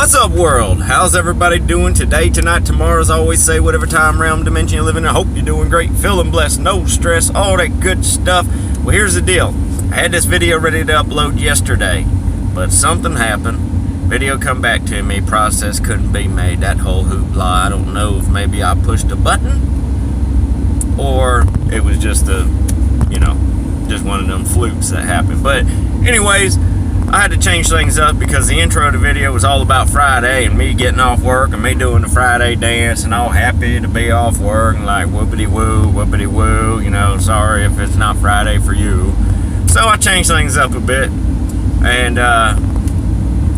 What's up, world? How's everybody doing today, tonight, tomorrow? As I always say, whatever time, realm, dimension you live in, I hope you're doing great, feeling blessed, no stress, all that good stuff. Well, here's the deal. I had this video ready to upload yesterday, but something happened. Video come back to me, process couldn't be made, that whole hoopla. I don't know if maybe I pushed a button or it was just just one of them flukes that happened. But anyways, I had to change things up because the intro to the video was all about Friday and me getting off work and me doing the Friday dance and all happy to be off work and like whoopity woo, sorry if it's not Friday for you. So I changed things up a bit and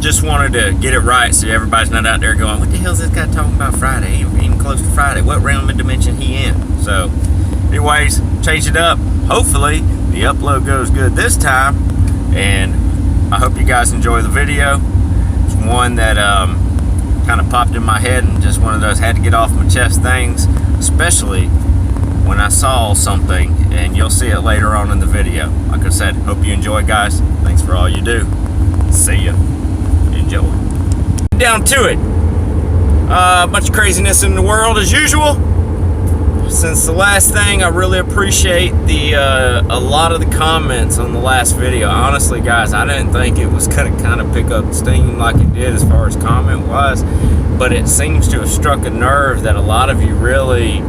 just wanted to get it right so everybody's not out there going, what the hell's this guy talking about Friday? He ain't even close to Friday. What realm of dimension he in? So anyways, changed it up. Hopefully the upload goes good this time, and I hope you guys enjoy the video. It's one that kind of popped in my head and just one of those had to get off my chest things, especially when I saw something, and you'll see it later on in the video. Like I said, hope you enjoy, guys. Thanks for all you do. See ya. Enjoy. Down to it. A bunch of craziness in the world as usual. Since the last thing, I really appreciate a lot of the comments on the last video. Honestly, guys, I didn't think it was going to kind of pick up steam like it did as far as comment-wise, but it seems to have struck a nerve that a lot of you really,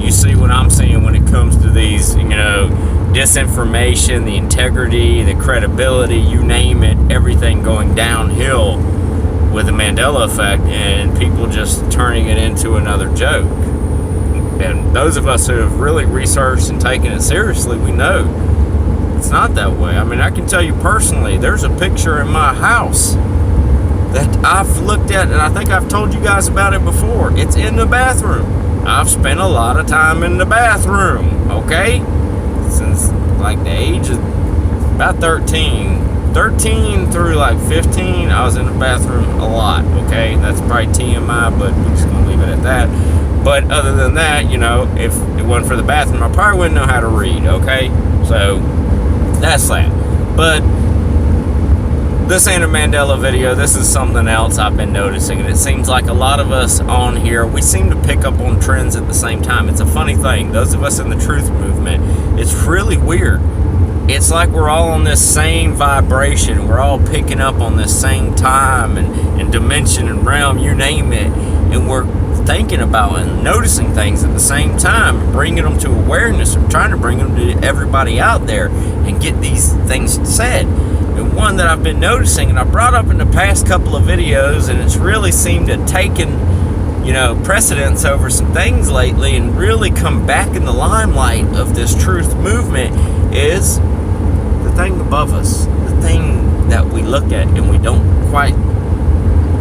you see what I'm seeing when it comes to these, disinformation, the integrity, the credibility, you name it, everything going downhill with the Mandela effect and people just turning it into another joke. And those of us who have really researched and taken it seriously, we know it's not that way. I mean, I can tell you personally, there's a picture in my house that I've looked at, and I think I've told you guys about it before. It's in the bathroom. I've spent a lot of time in the bathroom, okay? Since like the age of about 13 through like 15, I was in the bathroom a lot, okay? That's probably TMI, but we're just gonna leave it at that. But other than that, if it wasn't for the bathroom, I probably wouldn't know how to read, okay? So, that's that. But this ain't a Mandela video. This is something else I've been noticing. And it seems like a lot of us on here, we seem to pick up on trends at the same time. It's a funny thing. Those of us in the truth movement, it's really weird. It's like we're all on this same vibration. We're all picking up on this same time and dimension and realm, you name it. And we're thinking about and noticing things at the same time and bringing them to awareness and trying to bring them to everybody out there and get these things said. And one that I've been noticing, and I brought up in the past couple of videos, and it's really seemed to have taken precedence over some things lately and really come back in the limelight of this truth movement, is the thing above us, the thing that we look at and we don't quite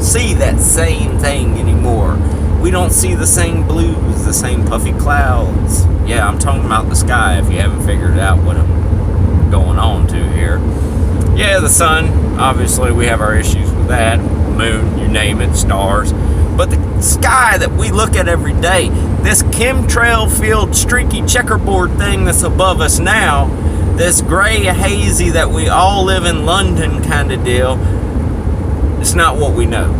see that same thing anymore. We don't see the same blues, the same puffy clouds. Yeah, I'm talking about the sky if you haven't figured out what I'm going on to here. Yeah, the sun, obviously we have our issues with that. Moon, you name it, stars. But the sky that we look at every day, this chemtrail filled streaky checkerboard thing that's above us now, this gray hazy that we all live in London kind of deal, it's not what we know.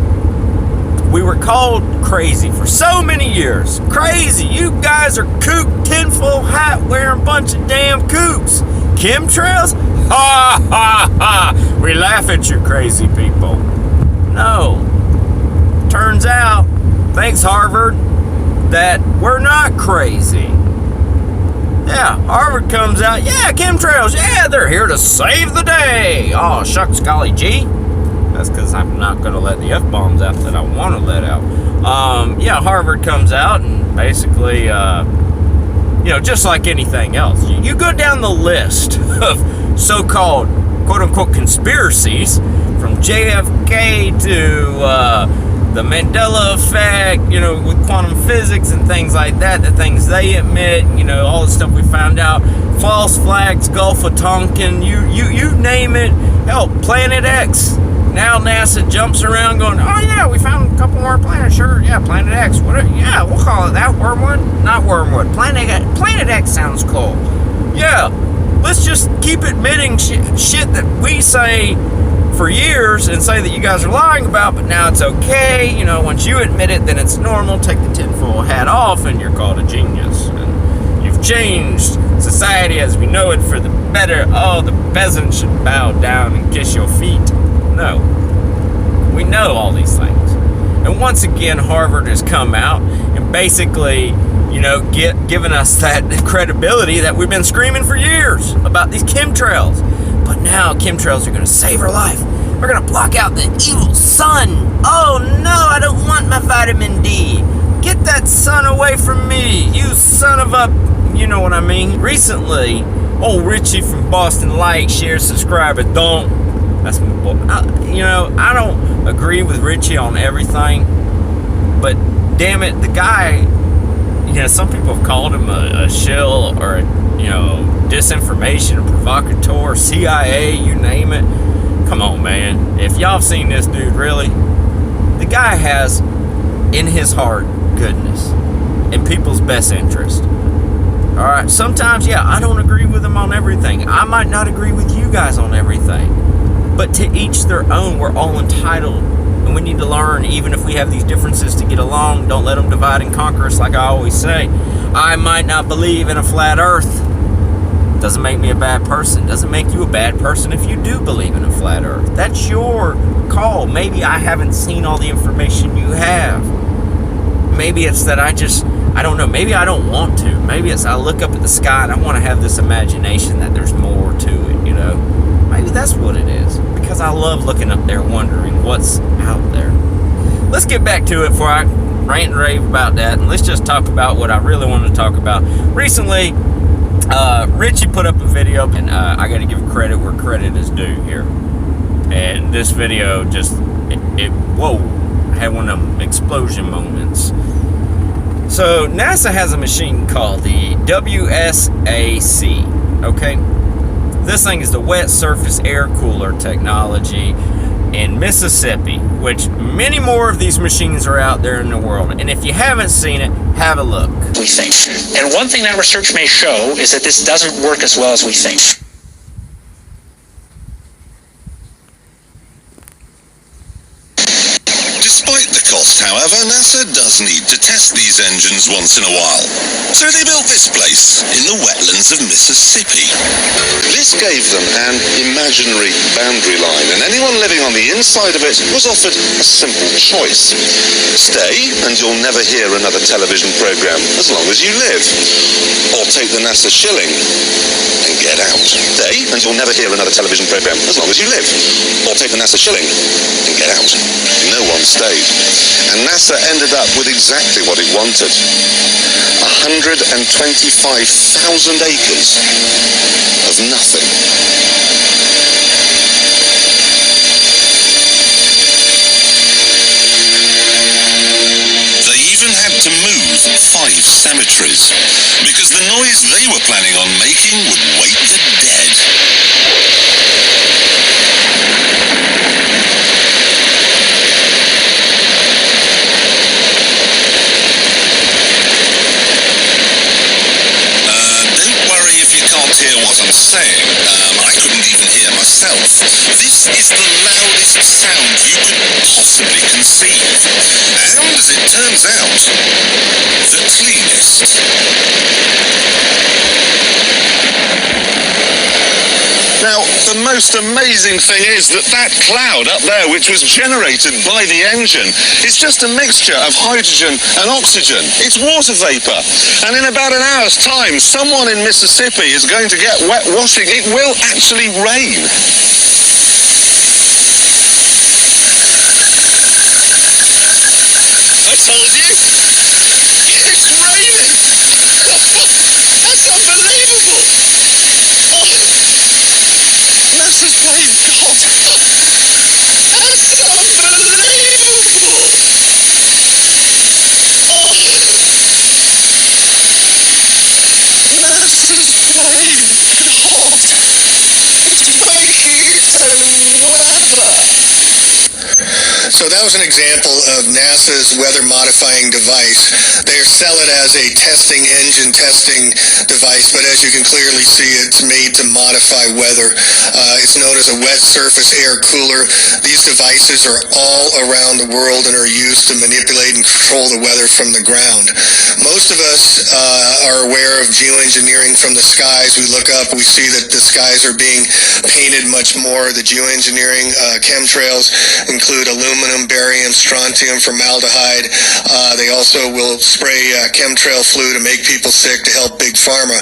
We were called crazy for so many years. Crazy, you guys are kook, tinfoil hat wearing bunch of damn kooks. Chemtrails? Ha ha ha! We laugh at you crazy people. No. Turns out, thanks Harvard, that we're not crazy. Yeah, Harvard comes out, yeah, chemtrails, yeah, they're here to save the day. Oh, shucks, golly gee. That's because I'm not going to let the F-bombs out that I want to let out. Yeah, Harvard comes out and basically, just like anything else, you go down the list of so-called, quote-unquote, conspiracies, from JFK to the Mandela effect, with quantum physics and things like that, the things they admit, all the stuff we found out, false flags, Gulf of Tonkin, you name it. Hell, Planet X. Now NASA jumps around going, oh yeah, we found a couple more planets, sure, yeah, Planet X, yeah, we'll call it that, Wormwood, not Wormwood, Planet X sounds cool, yeah, let's just keep admitting shit that we say for years and say that you guys are lying about, but now it's okay. You know, once you admit it, then it's normal. Take the tinfoil hat off and you're called a genius. And you've changed society as we know it for the better. Oh, the peasants should bow down and kiss your feet. No. We know all these things. And once again, Harvard has come out and basically, you know, given us that credibility that we've been screaming for years about these chemtrails. But now chemtrails are going to save our life. We're going to block out the evil sun. Oh no, I don't want my vitamin D. Get that sun away from me, you son of a... You know what I mean? Recently, old Richie from Boston Light, share, subscribe, but don't. That's my boy. I don't agree with Richie on everything, but damn it, the guy, you know, some people have called him a shill or disinformation, a provocateur, CIA, you name it. Come on, man. If y'all have seen this dude, really, the guy has in his heart goodness and people's best interest. All right, sometimes, yeah, I don't agree with him on everything. I might not agree with you guys on everything, but to each their own. We're all entitled, and we need to learn, even if we have these differences, to get along. Don't let them divide and conquer us, like I always say. I might not believe in a flat earth. Doesn't make me a bad person. Doesn't make you a bad person if you do believe in a flat earth. That's your call. Maybe I haven't seen all the information you have. Maybe it's that I don't know. Maybe I don't want to. Maybe it's I look up at the sky and I want to have this imagination that there's more to it, you know. Maybe that's what it is. Because I love looking up there wondering what's out there. Let's get back to it before I rant and rave about that. And let's just talk about what I really want to talk about. Recently, Richie put up a video, and I got to give credit where credit is due here. And this video just, whoa, had one of them explosion moments. So NASA has a machine called the WSAC, okay? This thing is the wet surface air cooler technology in Mississippi, which many more of these machines are out there in the world. And if you haven't seen it, have a look. We think. And one thing that research may show is that this doesn't work as well as we think. Despite the cost, however, NASA does need to test these engines once in a while. So they built this place in the wetlands of Mississippi. This gave them an imaginary boundary line, and anyone living on the inside of it was offered a simple choice. Stay, and you'll never hear another television program as long as you live. Or take the NASA shilling and get out. Stay, and you'll never hear another television program as long as you live. Or take the NASA shilling and get out. No one stayed. And NASA ended up with exactly what it wanted. 125,000 acres of nothing. They even had to move 5 cemeteries because the noise they were planning on making would wake the dead. Hear what I'm saying. I couldn't even hear myself. This is the loudest sound you could possibly conceive. And as it turns out, the cleanest. Now, the most amazing thing is that cloud up there, which was generated by the engine, is just a mixture of hydrogen and oxygen. It's water vapor. And in about an hour's time, someone in Mississippi is going to get wet washing. It will actually rain. I told you. It's raining. That's unbelievable. NASA's playing God. That's unbelievable. NASA's playing God. It's making So that was an example of NASA's weather-modifying device. They sell it as a engine testing device, but as you can clearly see, it's made to modify weather. It's known as a wet surface air cooler. These devices are all around the world and are used to manipulate and control the weather from the ground. Most of us are aware of geoengineering from the skies. We look up, we see that the skies are being painted much more. The geoengineering chemtrails include aluminum, barium, strontium, formaldehyde. They also will spray chemtrail flu to make people sick to help Big Pharma.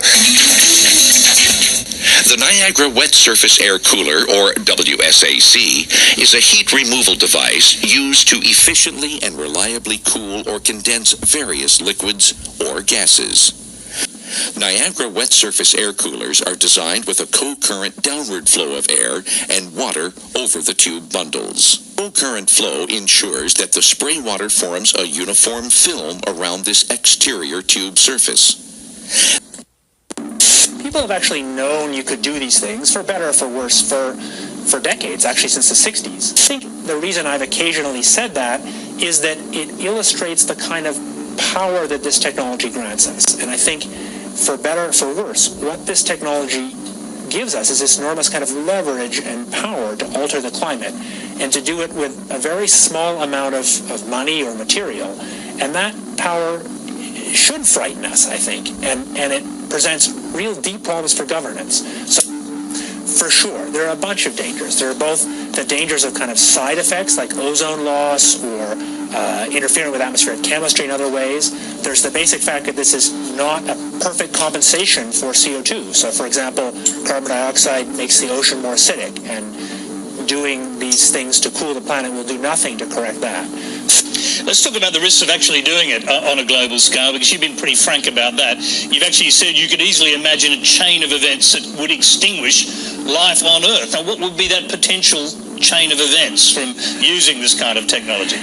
The Niagara Wet Surface Air Cooler, or WSAC, is a heat removal device used to efficiently and reliably cool or condense various liquids or gases. Niagara Wet Surface Air Coolers are designed with a co-current downward flow of air and water over the tube bundles. Co-current flow ensures that the spray water forms a uniform film around this exterior tube surface. People have actually known you could do these things, for better or for worse, for decades, actually since the 60s. I think the reason I've occasionally said that is that it illustrates the kind of power that this technology grants us. And I think, for better or for worse, what this technology gives us is this enormous kind of leverage and power to alter the climate, and to do it with a very small amount of money or material. And that power should frighten us, I think, and it presents real deep problems for governance. So, for sure, there are a bunch of dangers. There are both the dangers of kind of side effects like ozone loss or interfering with atmospheric chemistry in other ways. There's the basic fact that this is not a perfect compensation for CO2. So, for example, carbon dioxide makes the ocean more acidic, and doing these things to cool the planet will do nothing to correct that. Let's talk about the risks of actually doing it on a global scale, because you've been pretty frank about that. You've actually said you could easily imagine a chain of events that would extinguish life on Earth. Now, what would be that potential chain of events from using this kind of technology?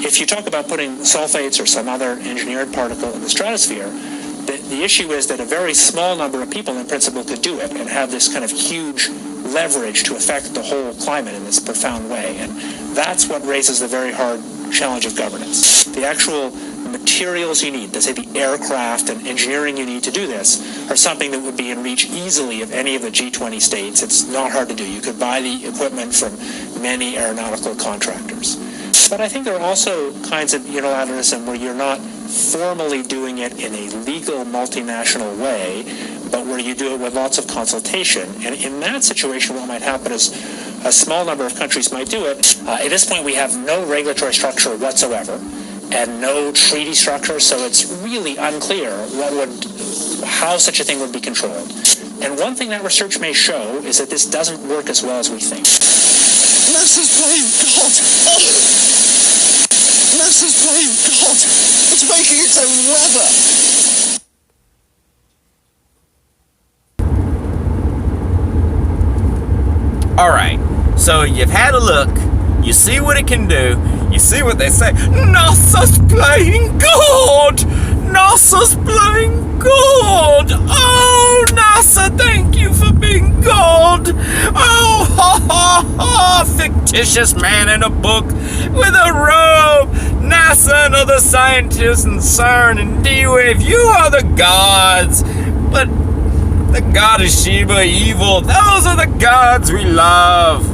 If you talk about putting sulfates or some other engineered particle in the stratosphere, the issue is that a very small number of people in principle could do it and have this kind of huge leverage to affect the whole climate in this profound way. And that's what raises the very hard challenge of governance. The actual materials you need, let's say the aircraft and engineering you need to do this, are something that would be in reach easily of any of the G20 states. It's not hard to do. You could buy the equipment from many aeronautical contractors. But I think there are also kinds of unilateralism where you're not formally doing it in a legal multinational way, but where you do it with lots of consultation. And in that situation, what might happen is a small number of countries might do it. At this point, we have no regulatory structure whatsoever and no treaty structure, so it's really unclear how such a thing would be controlled. And one thing that research may show is that this doesn't work as well as we think. NASA's playing God. NASA's playing God. It's making its own weather. Alright, so you've had a look, you see what it can do, you see what they say. NASA's playing God! NASA's playing God! Oh, NASA, thank you for being God! Oh, ha ha ha! Fictitious man in a book with a robe! NASA and other scientists and CERN and D-Wave, you are the gods! But the god of Sheba, evil, those are the gods we love.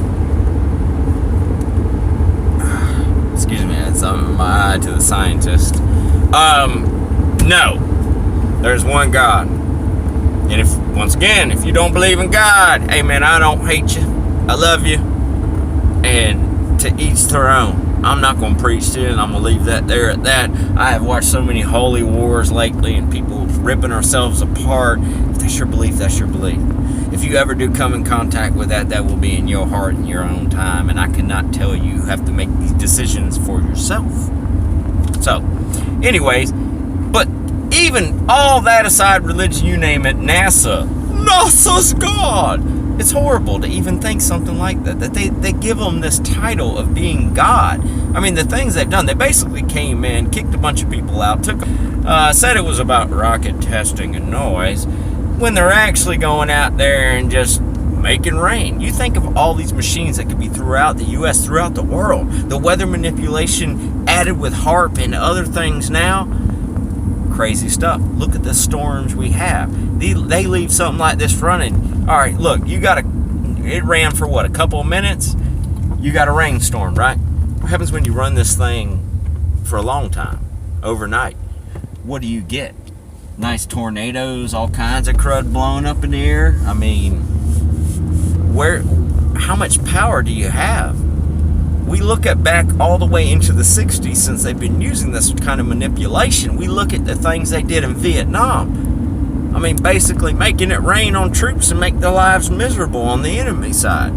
Excuse me, that's on my eye to the scientist. No. There's one God. And once again, if you don't believe in God, hey man, I don't hate you. I love you. And to each their own. I'm not going to preach to it, and I'm going to leave that there at that. I have watched so many holy wars lately and people ripping ourselves apart. If that's your belief, that's your belief. If you ever do come in contact with that, that will be in your heart and your own time. And I cannot tell you. You have to make these decisions for yourself. So, anyways, but even all that aside, religion, you name it, NASA's God. It's horrible to even think something like that. That they give them this title of being God. I mean, the things they've done, they basically came in, kicked a bunch of people out, said it was about rocket testing and noise, when they're actually going out there and just making rain. You think of all these machines that could be throughout the U.S., throughout the world. The weather manipulation added with HARP and other things now. Crazy stuff. Look at the storms we have. They leave something like this running. All right, look, it ran for what, a couple of minutes? You got a rainstorm, right? What happens when you run this thing for a long time, overnight? What do you get? Nice tornadoes, all kinds of crud blowing up in the air. I mean, how much power do you have? We look at back all the way into the 60s since they've been using this kind of manipulation. We look at the things they did in Vietnam. I mean, basically making it rain on troops and make their lives miserable on the enemy side.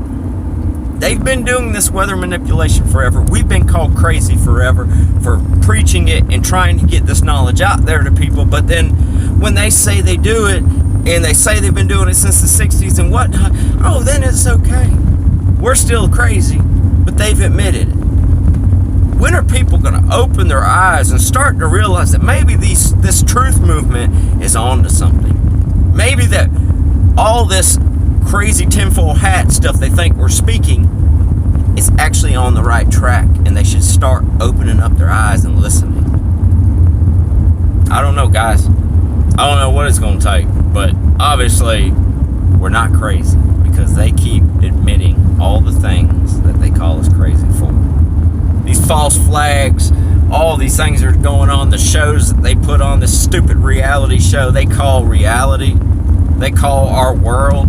They've been doing this weather manipulation forever. We've been called crazy forever for preaching it and trying to get this knowledge out there to people. But then when they say they do it, and they say they've been doing it since the 60s and whatnot, oh, then it's okay. We're still crazy, but they've admitted it. When are people going to open their eyes and start to realize that maybe this truth movement is on to something? Maybe that all this crazy tinfoil hat stuff they think we're speaking is actually on the right track, and they should start opening up their eyes and listening. I don't know, guys. I don't know what it's going to take, but obviously we're not crazy because they keep admitting all the things that they call us crazy for. These false flags, all these things that are going on, the shows that they put on, this stupid reality show they call reality, they call our world.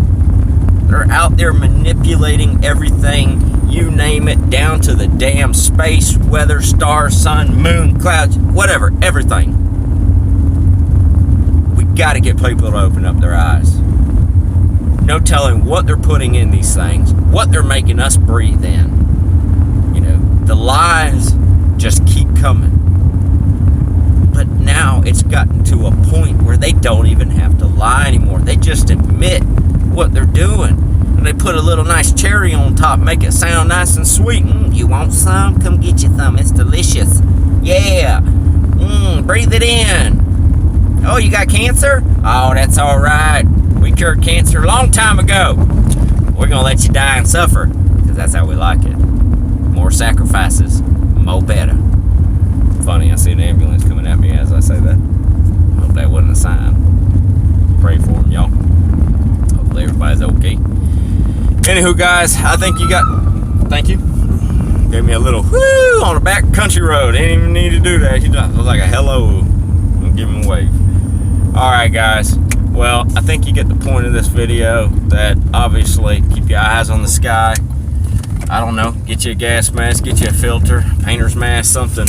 They're out there manipulating everything, you name it, down to the damn space, weather, stars, sun, moon, clouds, whatever, everything. We got to get people to open up their eyes. No telling what they're putting in these things, what they're making us breathe in. You know, the lies just keep coming. But now it's gotten to a point where they don't even have to lie anymore. They just admit what they're doing, and they put a little nice cherry on top, make it sound nice and sweet. You want some? Come get you some. It's delicious. Yeah. Breathe it in. Oh, you got cancer? Oh, that's all right. We cured cancer a long time ago. We're gonna let you die and suffer because that's how we like it. More sacrifices, more better. Funny, I see an ambulance coming at me as I say that. Hope that wasn't a sign. Pray for him, y'all. Hopefully everybody's okay. Anywho, guys, I think you got... Thank you. Gave me a little whoo on the back country road. Didn't even need to do that. He just was like a hello. I'm giving him a wave. Alright, guys. Well, I think you get the point of this video that obviously keep your eyes on the sky. I don't know. Get you a gas mask. Get you a filter. Painter's mask. Something.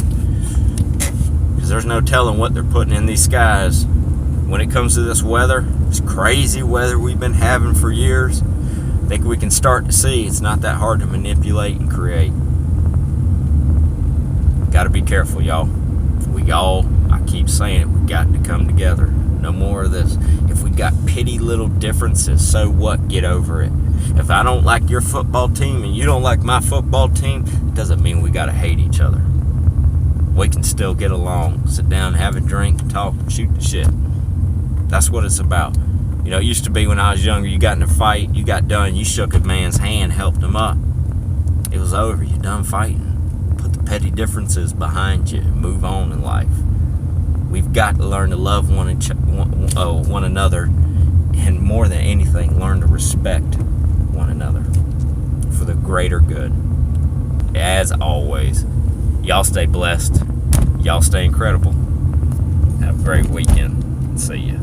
Because there's no telling what they're putting in these skies. When it comes to this weather, this crazy weather we've been having for years, I think we can start to see it's not that hard to manipulate and create. Got to be careful, y'all. I keep saying it, we got to come together. No more of this. If we got petty little differences, so what? Get over it. If I don't like your football team and you don't like my football team, it doesn't mean we got to hate each other. We can still get along, sit down, have a drink, talk, shoot the shit. That's what it's about. You know, it used to be when I was younger, you got in a fight, you got done, you shook a man's hand, helped him up. It was over, you're done fighting. Put the petty differences behind you and move on in life. We've got to learn to love one another, and more than anything, learn to respect one another for the greater good. As always, y'all stay blessed. Y'all stay incredible. Have a great weekend. See ya.